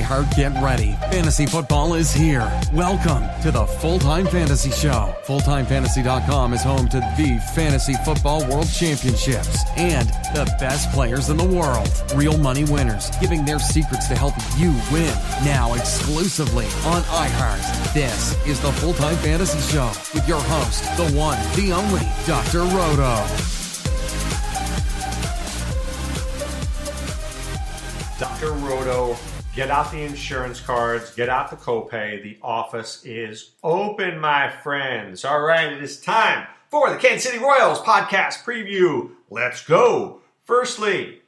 iHeart, get ready. Fantasy football is here. Welcome to the Full-Time Fantasy Show. FullTimeFantasy.com is home to the Fantasy Football World Championships and the best players in the world. Real money winners giving their secrets to help you win. Now exclusively on iHeart. This is the Full-Time Fantasy Show with your host, the one, the only, Dr. Roto. Dr. Roto, get out the insurance cards, get out the copay. The office is open, my friends. All right, it is time for the Kansas City Royals podcast preview. Let's go. Firstly,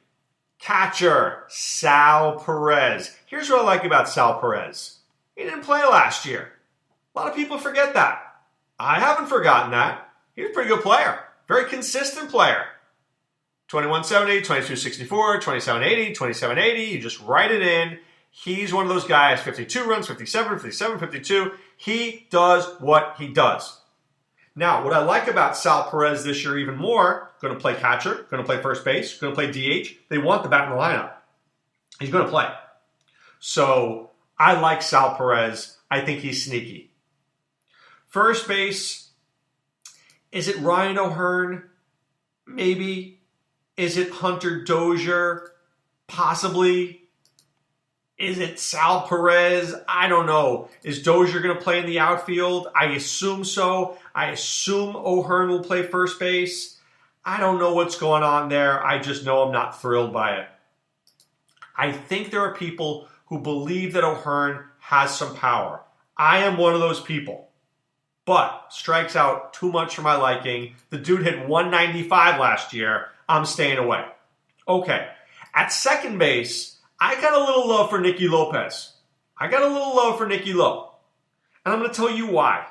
catcher Sal Perez. Here's what I like about Sal Perez. He didn't play last year. A lot of people forget that. I haven't forgotten that. He was a pretty good player. Very consistent player. 2170, 2264, 2780, 2780. You just write it in. He's one of those guys, 52 runs, 57, 57, 52. He does what he does. Now, what I like about Sal Perez this year even more, going to play catcher, going to play first base, going to play DH. They want the bat in the lineup. He's going to play. So I like Sal Perez. I think he's sneaky. First base, is it Ryan O'Hearn? Maybe. Is it Hunter Dozier? Possibly. Is it Sal Perez? I don't know. Is Dozier going to play in the outfield? I assume so. I assume O'Hearn will play first base. I don't know what's going on there. I just know I'm not thrilled by it. I think there are people who believe that O'Hearn has some power. I am one of those people. But strikes out too much for my liking. The dude hit 195 last year. I'm staying away. Okay. At second base, I got a little love for Nicky Lopez. And I'm going to tell you why.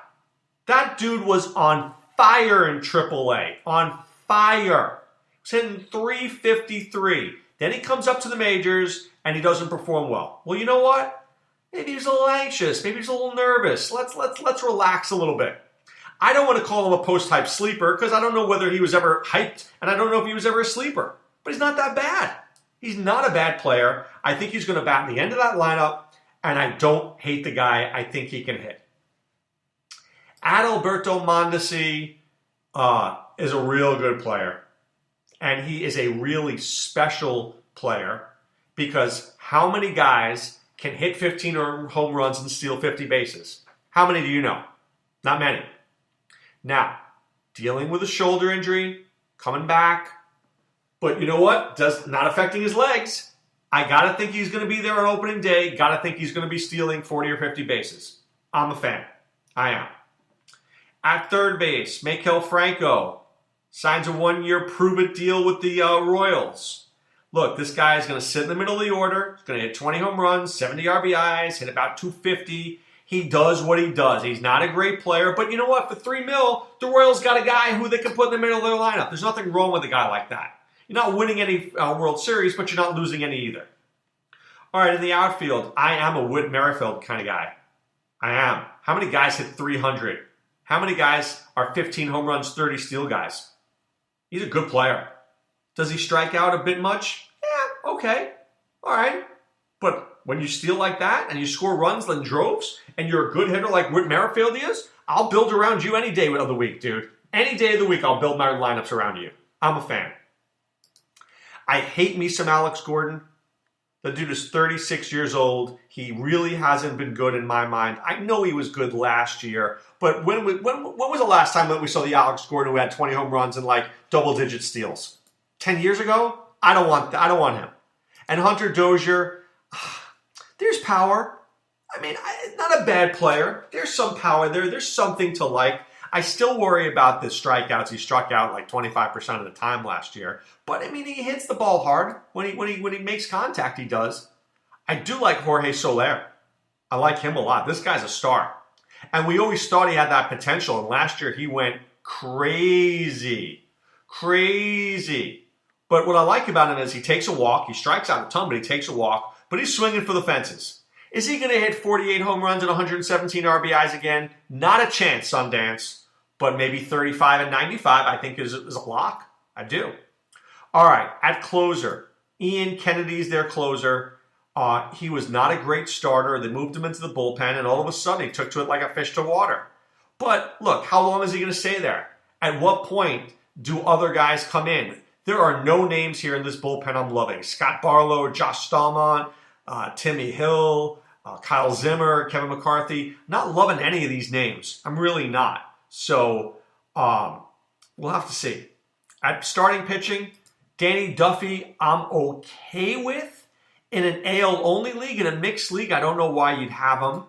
That dude was on fire in AAA. On fire. He was hitting 353. Then he comes up to the majors and he doesn't perform well. Well, you know what? Maybe he's a little anxious. Maybe he's a little nervous. Let's relax a little bit. I don't want to call him a post-hype sleeper because I don't know whether he was ever hyped and I don't know if he was ever a sleeper. But he's not that bad. He's not a bad player. I think he's going to bat in the end of that lineup, and I don't hate the guy. I think he can hit. Adalberto Mondesi is a real good player, and he is a really special player because how many guys can hit 15 home runs and steal 50 bases? How many do you know? Not many. Now, dealing with a shoulder injury, coming back, but you know what? Not affecting his legs. I got to think he's going to be there on opening day. Got to think he's going to be stealing 40 or 50 bases. I'm a fan. I am. At third base, Maikel Franco signs a one-year prove-it deal with the Royals. Look, this guy is going to sit in the middle of the order. He's going to hit 20 home runs, 70 RBIs, hit about 250. He does what he does. He's not a great player, but you know what? For $3 million, the Royals got a guy who they can put in the middle of their lineup. There's nothing wrong with a guy like that. You're not winning any World Series, but you're not losing any either. All right, in the outfield, I am a Whit Merrifield kind of guy. I am. How many guys hit 300? How many guys are 15 home runs, 30 steal guys? He's a good player. Does he strike out a bit much? Yeah, okay. All right. But when you steal like that and you score runs in droves and you're a good hitter like Whit Merrifield is, I'll build around you any day of the week, dude. Any day of the week, I'll build my lineups around you. I'm a fan. I hate me some Alex Gordon. The dude is 36 years old. He really hasn't been good in my mind. I know he was good last year, but when was the last time that we saw the Alex Gordon who had 20 home runs and like double-digit steals? 10 years ago? I don't want him. And Hunter Dozier, there's power. I mean, not a bad player. There's some power there. There's something to like. I still worry about the strikeouts. He struck out like 25% of the time last year. But, I mean, he hits the ball hard. When he makes contact, he does. I do like Jorge Soler. I like him a lot. This guy's a star. And we always thought he had that potential. And last year, he went crazy. Crazy. But what I like about him is he takes a walk. He strikes out a ton, but he takes a walk. But he's swinging for the fences. Is he going to hit 48 home runs and 117 RBIs again? Not a chance, Sundance. But maybe 35 and 95, I think, is a lock. I do. All right, at closer, Ian Kennedy's their closer. He was not a great starter. They moved him into the bullpen, and all of a sudden he took to it like a fish to water. But look, how long is he going to stay there? At what point do other guys come in? There are no names here in this bullpen I'm loving. Scott Barlow, Josh Stallman, Timmy Hill, Kyle Zimmer, Kevin McCarthy. Not loving any of these names. I'm really not. So we'll have to see. At starting pitching, Danny Duffy, I'm okay with. In an AL-only league, in a mixed league, I don't know why you'd have him.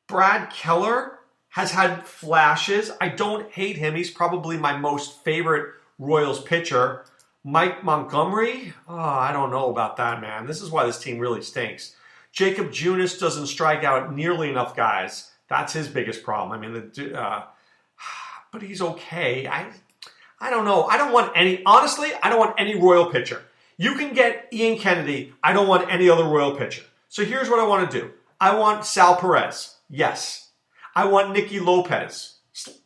Brad Keller has had flashes. I don't hate him. He's probably my most favorite Royals pitcher. Mike Montgomery, I don't know about that, man. This is why this team really stinks. Jacob Junis doesn't strike out nearly enough guys. That's his biggest problem. I mean, but he's okay. I don't know. Honestly, I don't want any Royal pitcher. You can get Ian Kennedy. I don't want any other Royal pitcher. So here's what I want to do. I want Sal Perez. Yes. I want Nicky Lopez,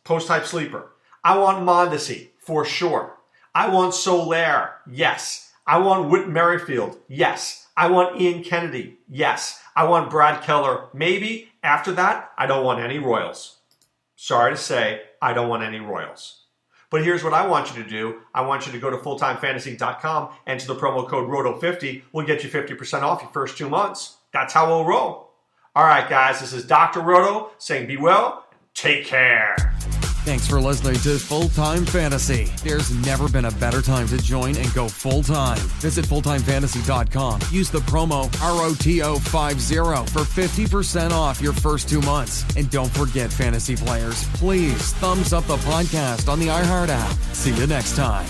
post-type sleeper. I want Mondesi, for sure. I want Soler. Yes. I want Whit Merrifield. Yes. I want Ian Kennedy. Yes. I want Brad Keller. Maybe. After that, I don't want any Royals. Sorry to say, I don't want any Royals. But here's what I want you to do. I want you to go to fulltimefantasy.com, enter the promo code ROTO50. We'll get you 50% off your first 2 months. That's how we'll roll. All right, guys, this is Dr. Roto saying be well, take care. Thanks for listening to Full Time Fantasy. There's never been a better time to join and go full time. Visit fulltimefantasy.com. Use the promo ROTO50 for 50% off your first 2 months. And don't forget, fantasy players, please thumbs up the podcast on the iHeart app. See you next time.